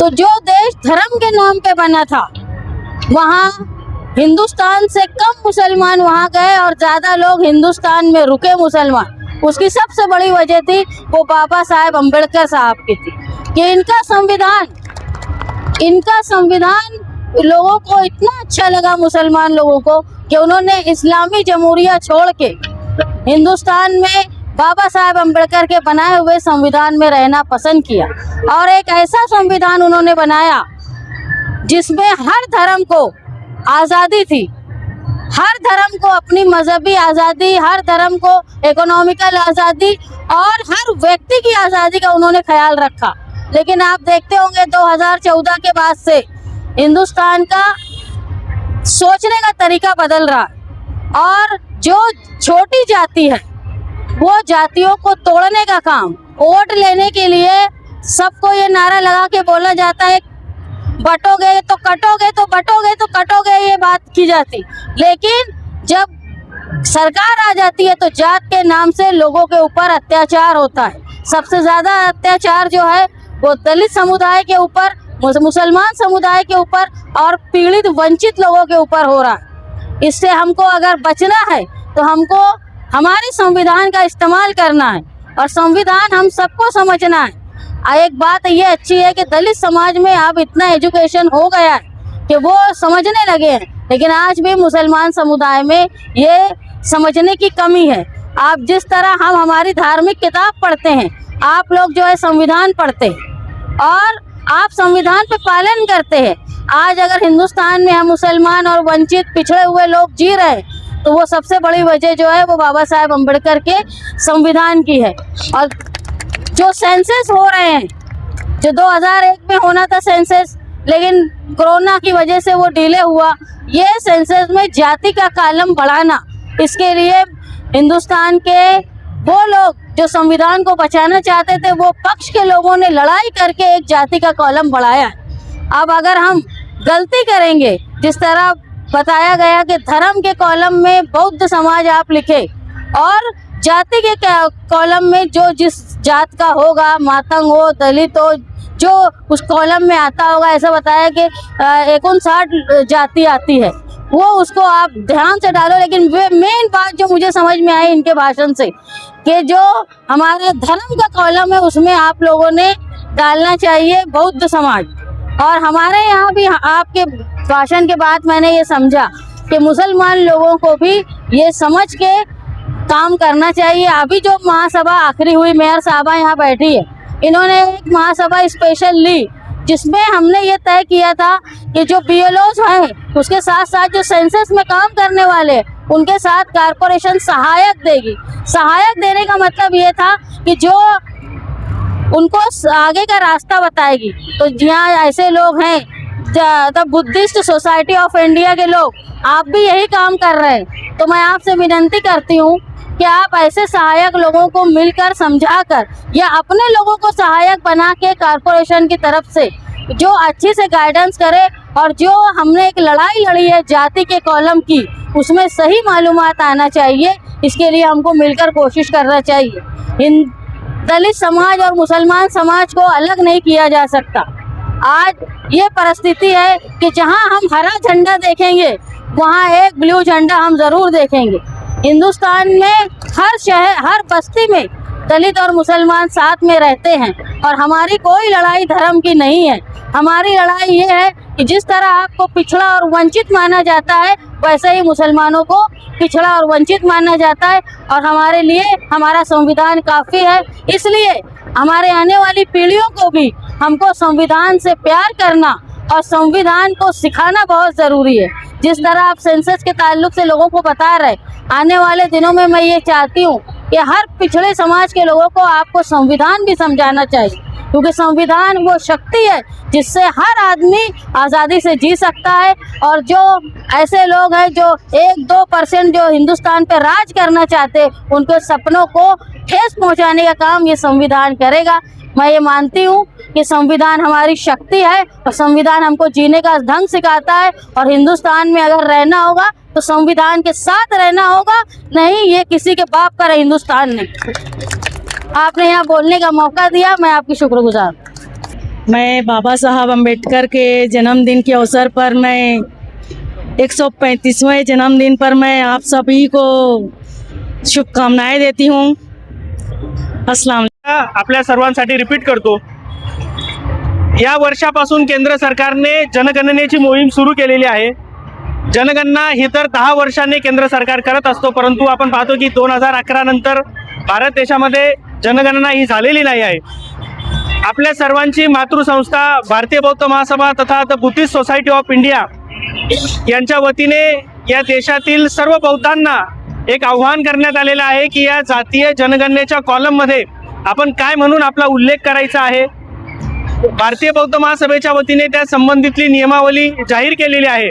तो जो देश धर्म के नाम पे बना था, वहाँ हिंदुस्तान से कम मुसलमान वहाँ गए और ज़्यादा लोग हिंदुस्तान में रुके मुसलमान। उसकी सबसे बड़ी वजह थी वो बाबा साहेब अम्बेडकर साहब की थी कि इनका संविधान लोगों को इतना अच्छा लगा, मुसलमान लोगों को, कि उन्होंने इस्लामी जमहूरिया छोड़ के हिंदुस्तान में बाबा साहेब अम्बेडकर के बनाए हुए संविधान में रहना पसंद किया। और एक ऐसा संविधान उन्होंने बनाया जिसमें हर धर्म को आज़ादी थी, हर धर्म को अपनी मजहबी आज़ादी, हर धर्म को इकोनॉमिकल आज़ादी और हर व्यक्ति की आज़ादी का उन्होंने ख्याल रखा। लेकिन आप देखते होंगे 2014 के बाद से हिंदुस्तान का सोचने का तरीका बदल रहा है और जो छोटी जाति है वो जातियों को तोड़ने का काम, वोट लेने के लिए सबको ये नारा लगा के बोला जाता है बटोगे तो कटोगे, तो बटोगे तो कटोगे, ये बात की जाती। लेकिन जब सरकार आ जाती है तो जात के नाम से लोगों के ऊपर अत्याचार होता है। सबसे ज़्यादा अत्याचार जो है वो दलित समुदाय के ऊपर, मुसलमान समुदाय के ऊपर और पीड़ित वंचित लोगों के ऊपर हो रहा है। इससे हमको अगर बचना है तो हमको हमारे संविधान का इस्तेमाल करना है और संविधान हम सबको समझना है। एक बात ये अच्छी है कि दलित समाज में अब इतना एजुकेशन हो गया है कि वो समझने लगे हैं, लेकिन आज भी मुसलमान समुदाय में ये समझने की कमी है। आप जिस तरह हम हमारी धार्मिक किताब पढ़ते हैं, आप लोग जो है संविधान पढ़ते हैं और आप संविधान पे पालन करते हैं। आज अगर हिंदुस्तान में हम मुसलमान और वंचित पिछड़े हुए लोग जी रहे हैं तो वो सबसे बड़ी वजह जो है वो बाबा साहेब अम्बेडकर के संविधान की है। और जो सेंसस हो रहे हैं, जो 2001 में होना था सेंसस, लेकिन कोरोना की वजह से वो डिले हुआ, ये सेंसस में जाति का कॉलम बढ़ाना, इसके लिए हिंदुस्तान के वो लोग जो संविधान को बचाना चाहते थे, वो पक्ष के लोगों ने लड़ाई करके एक जाति का कॉलम बढ़ाया। अब अगर हम गलती करेंगे, जिस तरह बताया गया कि धर्म के कॉलम में बौद्ध समाज आप लिखे और जाति के कॉलम में जो जिस जात का होगा, मातंग हो, दलित हो, जो उस कॉलम में आता होगा, ऐसा बताया कि 59 जाति आती है, वो उसको आप ध्यान से डालो। लेकिन वे मेन बात जो मुझे समझ में आई इनके भाषण से कि जो हमारे धर्म का कॉलम है उसमें आप लोगों ने डालना चाहिए बौद्ध समाज। और हमारे यहाँ भी आपके भाषण के बाद मैंने ये समझा कि मुसलमान लोगों को भी ये समझ के काम करना चाहिए। अभी जो महासभा आखिरी हुई, मेयर साहबा यहाँ बैठी है, इन्होंने एक महासभा स्पेशल ली जिसमें हमने ये तय किया था कि जो BLOs हैं उसके साथ साथ जो सेंसस में काम करने वाले उनके साथ कारपोरेशन सहायक देगी। सहायक देने का मतलब ये था कि जो उनको आगे का रास्ता बताएगी। तो यहाँ ऐसे लोग हैं the Buddhist Society of India के लोग, आप भी यही काम कर रहे हैं, तो मैं आपसे विनती करती हूँ कि आप ऐसे सहायक लोगों को मिलकर समझाकर या अपने लोगों को सहायक बना के कारपोरेशन की तरफ से जो अच्छी से गाइडेंस करे और जो हमने एक लड़ाई लड़ी है जाति के कॉलम की, उसमें सही मालूमात आना चाहिए। इसके लिए हमको मिलकर कोशिश करना चाहिए। दलित समाज और मुसलमान समाज को अलग नहीं किया जा सकता। आज ये परिस्थिति है कि जहां हम हरा झंडा देखेंगे वहां एक ब्लू झंडा हम ज़रूर देखेंगे। हिंदुस्तान में हर शहर, हर बस्ती में दलित और मुसलमान साथ में रहते हैं और हमारी कोई लड़ाई धर्म की नहीं है। हमारी लड़ाई ये है कि जिस तरह आपको पिछड़ा और वंचित माना जाता है, वैसे ही मुसलमानों को पिछड़ा और वंचित माना जाता है और हमारे लिए हमारा संविधान काफ़ी है। इसलिए हमारे आने वाली पीढ़ियों को भी हमको संविधान से प्यार करना और संविधान को सिखाना बहुत ज़रूरी है। जिस तरह आप सेंसस के ताल्लुक से लोगों को बता रहे, आने वाले दिनों में मैं ये चाहती हूँ कि हर पिछड़े समाज के लोगों को आपको संविधान भी समझाना चाहिए, क्योंकि संविधान वो शक्ति है जिससे हर आदमी आज़ादी से जी सकता है। और जो ऐसे लोग हैं जो 1-2% जो हिंदुस्तान पे राज करना चाहते, उनके सपनों को ठेस पहुंचाने का काम ये संविधान करेगा। मैं ये मानती हूँ कि संविधान हमारी शक्ति है और संविधान हमको जीने का ढंग सिखाता है। और हिंदुस्तान में अगर रहना होगा तो संविधान के साथ रहना होगा, नहीं ये किसी के बाप का हिंदुस्तान नहीं। आपने यहाँ बोलने का मौका दिया, मैं आपकी शुक्रगुजार। मैं बाबा साहब अम्बेडकर के जन्मदिन के अवसर पर मैं 135वें जन्मदिन पर मैं आप सभी को शुभकामनाएं देती हूँ। अस्सलाम। आपल्या सर्वांसाठी रिपीट करतो, या वर्षापासून केंद्र सरकारने जनगणनेची मोहीम सुरू केलेली आहे। जनगणना ही तर 10 वर्षांनी केंद्र सरकार करत असतो, परंतु आपण पाहतो की 2011 नंतर भारत देशामध्ये जनगणना ही झालेली नाही आहे। आपल्या सर्वांची मातृसंस्था भारतीय बौद्ध महासभा तथा the Buddhist society of India यांच्या वतीने या देशातील सर्व बौद्धांना एक आव्हान करण्यात आलेलं आहे की या जातीय जनगणनेच्या कॉलममध्ये आपण काय म्हणून आपला उल्लेख करायचा आहे। भारतीय बौद्ध महासभेच्या वतीने त्या संबंधितली नियमावली जाहीर केलेली आहे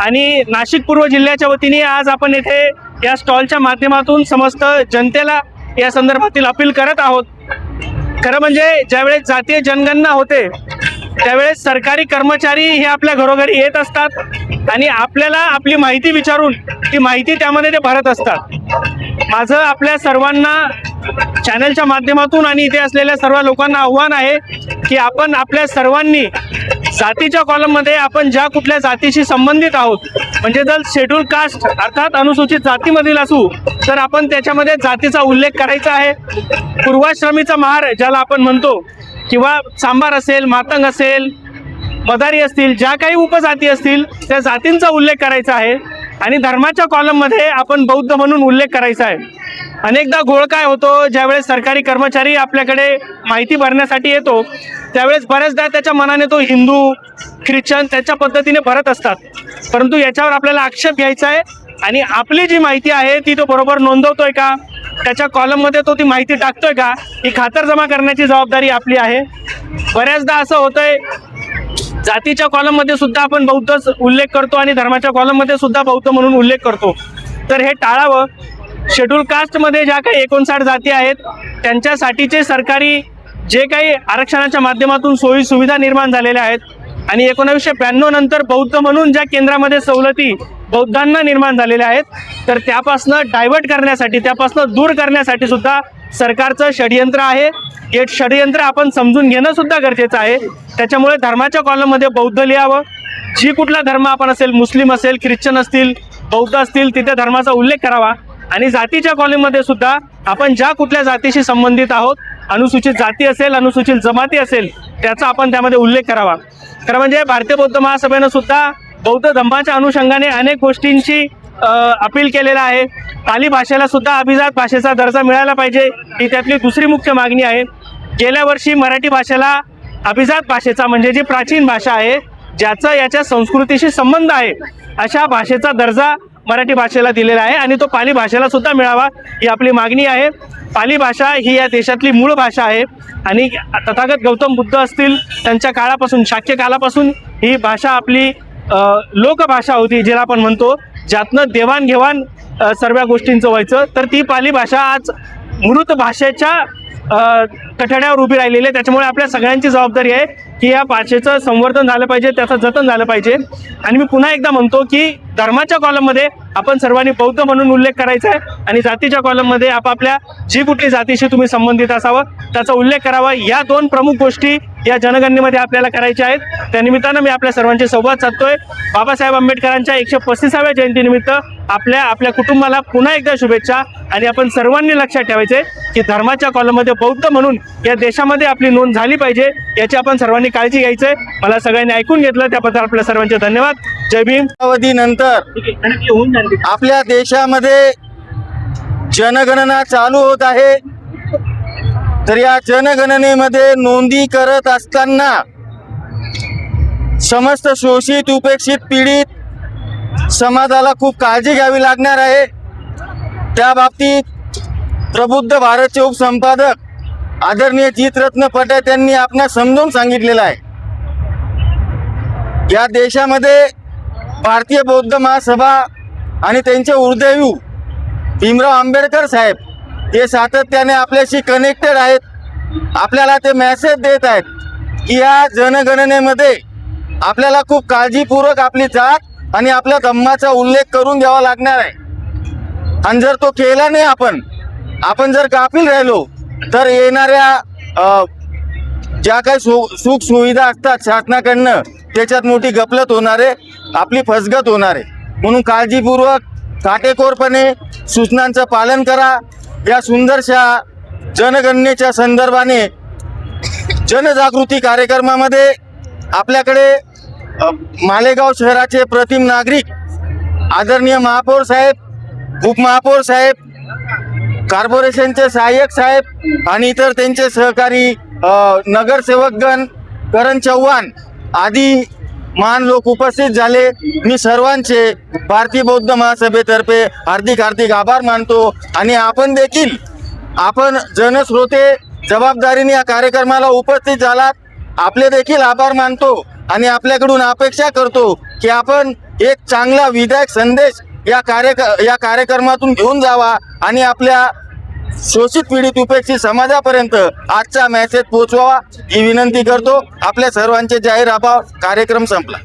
आणि नाशिक पूर्व जिल्ह्याच्या वतीने आज आपण येथे या स्टॉलच्या माध्यमातून समस्त जनतेला या संदर्भातील अपील करत आहोत। खरं म्हणजे ज्यावेळेस जातीय जनगणना होते त्यावेळेस सरकारी कर्मचारी हे आपल्या घरोघरी येत असतात आणि आपल्याला आपली माहिती विचारून ती माहिती त्यामध्ये ते भरत असतात। माझं आपल्या सर्वांना चॅनलच्या माध्यमातून आणि इथे असलेल्या सर्व लोकांना आव्हान आहे की आपण आपल्या सर्वांनी जातीच्या कॉलममध्ये आपण ज्या कुठल्या जातीशी संबंधित आहोत, म्हणजे जर शेड्यूल कास्ट अर्थात अनुसूचित जातीमधील असू तर आपण त्याच्यामध्ये जातीचा उल्लेख करायचा आहे। पूर्वाश्रमीचा महार ज्याला आपण म्हणतो किंवा सांबार असेल, मातंग असेल, मदारी असतील, ज्या काही उपजाती असतील त्या जातींचा उल्लेख करायचा आहे आणि धर्माच्या कॉलममध्ये आपण बौद्ध म्हणून उल्लेख करायचा आहे। अनेकदा घोळ काय होतो, ज्यावेळेस सरकारी कर्मचारी आपल्याकडे माहिती भरण्यासाठी येतो त्यावेळेस बऱ्याचदा त्याच्या मनाने तो हिंदू ख्रिश्चन त्याच्या पद्धतीने भरत असतात, परंतु याच्यावर आपल्याला आक्षेप घ्यायचा आहे आणि आपली जी माहिती आहे ती तो बरोबर नोंदवतोय का, त्याच्या कॉलममध्ये तो ती माहिती टाकतोय का, ही खातरजमा करण्याची जबाबदारी आपली आहे। बऱ्याचदा असं होतंय जातीच्या कॉलममध्ये सुद्धा आपण बौद्धच उल्लेख करतो आणि धर्माच्या कॉलममध्ये सुद्धा बौद्ध म्हणून उल्लेख करतो, तर हे टाळावं। शेड्यूल कास्टमध्ये ज्या काही 59 जाती आहेत त्यांच्यासाठीचे सरकारी जे काही आरक्षणाच्या माध्यमातून सोयी सुविधा निर्माण झालेल्या आहेत आणि 1992 नंतर बौद्ध म्हणून ज्या केंद्रामध्ये सवलती बौद्धांना निर्माण झालेल्या आहेत तर त्यापासनं डायव्हर्ट करण्यासाठी, त्यापासनं दूर करण्यासाठी सुद्धा सरकारचं षडयंत्र आहे। हे षडयंत्र आपण समजून घेणं सुद्धा गरजेचं आहे। त्याच्यामुळे धर्माच्या कॉलममध्ये बौद्ध लिहावं, जी कुठला धर्म आपण असेल, मुस्लिम असेल, ख्रिश्चन असतील, बौद्ध असतील, तिथे धर्माचा उल्लेख करावा आणि जातीच्या कॉलममध्ये सुद्धा आपण ज्या कुठल्या जातीशी संबंधित आहोत, अनुसूचित जाती असेल, अनुसूचित जमाती असेल, त्याचा आपण त्यामध्ये उल्लेख करावा। खरं म्हणजे भारतीय बौद्ध महासभेनं सुद्धा बौद्ध धम्माच्या अनुषंगाने अनेक गोष्टींची अपील केलेलं आहे। पाली भाषेला सुद्धा अभिजात भाषेचा दर्जा मिळाला पाहिजे, ही त्यातली दुसरी मुख्य मागणी आहे। गेल्या वर्षी मराठी भाषेला अभिजात भाषेचा म्हणजे जी प्राचीन भाषा आहे, ज्याचा याच्या संस्कृतीशी संबंध आहे, अशा भाषेचा दर्जा मराठी भाषेला दिलेला आहे आणि तो पाली भाषेला सुद्धा मिळावा ही आपली मागणी आहे। पाली भाषा ही या देशातली मूळ भाषा आहे आणि तथागत गौतम बुद्ध असतील त्यांच्या काळापासून, शाक्य काळापासून ही भाषा आपली लोकभाषा होती, ज्याला आपण म्हणतो, ज्यातनं देवाणघेवाण सर्व गोष्टींचं व्हायचं, तर ती पाली भाषा आज मृत भाषेच्या कठड्यावर उभी राहिलेली आहे। त्याच्यामुळे आपल्या सगळ्यांची जबाबदारी आहे की या भाषेचं संवर्धन झालं पाहिजे, त्याचं जतन झालं पाहिजे। आणि मी पुन्हा एकदा म्हणतो की धर्माच्या कॉलममध्ये आपण सर्वांनी बौद्ध म्हणून उल्लेख करायचा आहे आणि जातीच्या कॉलममध्ये आपापल्या जी कुठली जातीशी तुम्ही संबंधित असावं त्याचा उल्लेख करावा। या दोन प्रमुख गोष्टी या जनगणनेमध्ये आपल्याला करायच्या आहेत। त्यानिमित्तानं मी आपल्या सर्वांशी संवाद साधतोय। बाबासाहेब आंबेडकरांच्या 135व्या जयंतीनिमित्त आपल्या कुटुंबाला पुन्हा एकदा शुभेच्छा आणि आपण सर्वांनी लक्षात ठेवायचे की धर्माच्या कॉलममध्ये बौद्ध म्हणून या देशामध्ये आपली नोंद झाली पाहिजे, याची आपण सर्वांनी काळजी घ्यायची आहे। मला सगळ्यांनी ऐकून घेतलं त्याबद्दल आपल्या सर्वांचे धन्यवाद। जय भीम। अवधीनंतर आपल्या देशामध्ये जनगणना चालू होत आहे, तर या जनगणनेमध्ये नोंदी करत असताना समस्त शोषित, उपेक्षित, पीडित समाजाला खूप काळजी घ्यावी लागणार आहे। त्या बाबतीत प्रबुद्ध भारतचे उपसंपादक आदरणीय जितरत्न पटेल यांनी आपणास समजावून सांगितलेलं आहे। या देशामध्ये भारतीय बौद्ध महासभा आणि त्यांचे उर्दैवी भीमराव आंबेडकर साहेब हे सातत्याने आपल्याशी कनेक्टेड आहेत। आपल्याला ते मेसेज देत आहेत की या जनगणनेमध्ये आपल्याला खूप काळजीपूर्वक आपली जात आणि आपल्या धम्माचा उल्लेख करून घ्यावा लागणार आहे। आणि जर तो केला नाही आपण जर गाफील राहिलो तर येणाऱ्या ज्या काही सुख सुविधा असतात शासनाकडनं त्याच्यात मोठी गफलत होणार आहे, आपली फसगत होणार आहे. म्हणून काळजीपूर्वक काटेकोरपणे सूचनांचं पालन करा. या सुंदरशा जनगणनेच्या संदर्भाने जनजागृती कार्यक्रमामध्ये आपल्याकडे मालेगाव शहराचे प्रतिम नागरिक आदरणीय महापौर साहेब, उपमहापौर साहेब, कॉर्पोरेशनचे सहाय्यक साहेब आणि इतर त्यांचे सहकारी नगरसेवकगण, करण चव्हाण आदी महान लोक उपस्थित झाले. मी सर्वांचे भारतीय बौद्ध महासभेतर्फे हार्दिक आभार मानतो. आणि आपण जनश्रोते जबाबदारीने या कार्यक्रमाला उपस्थित झालात, आपले देखील आभार मानतो आणि आपल्याकडून अपेक्षा करतो की आपण एक चांगला विधायक संदेश या कार्यक्रमातून घेऊन जावा आणि आपल्या शोषित पीडित उपेक्षित समाजापर्यंत आजचा मेसेज पोहोचवावा ही विनंती करतो. आपल्या सर्वांचे जाहीर आभार. कार्यक्रम संपला.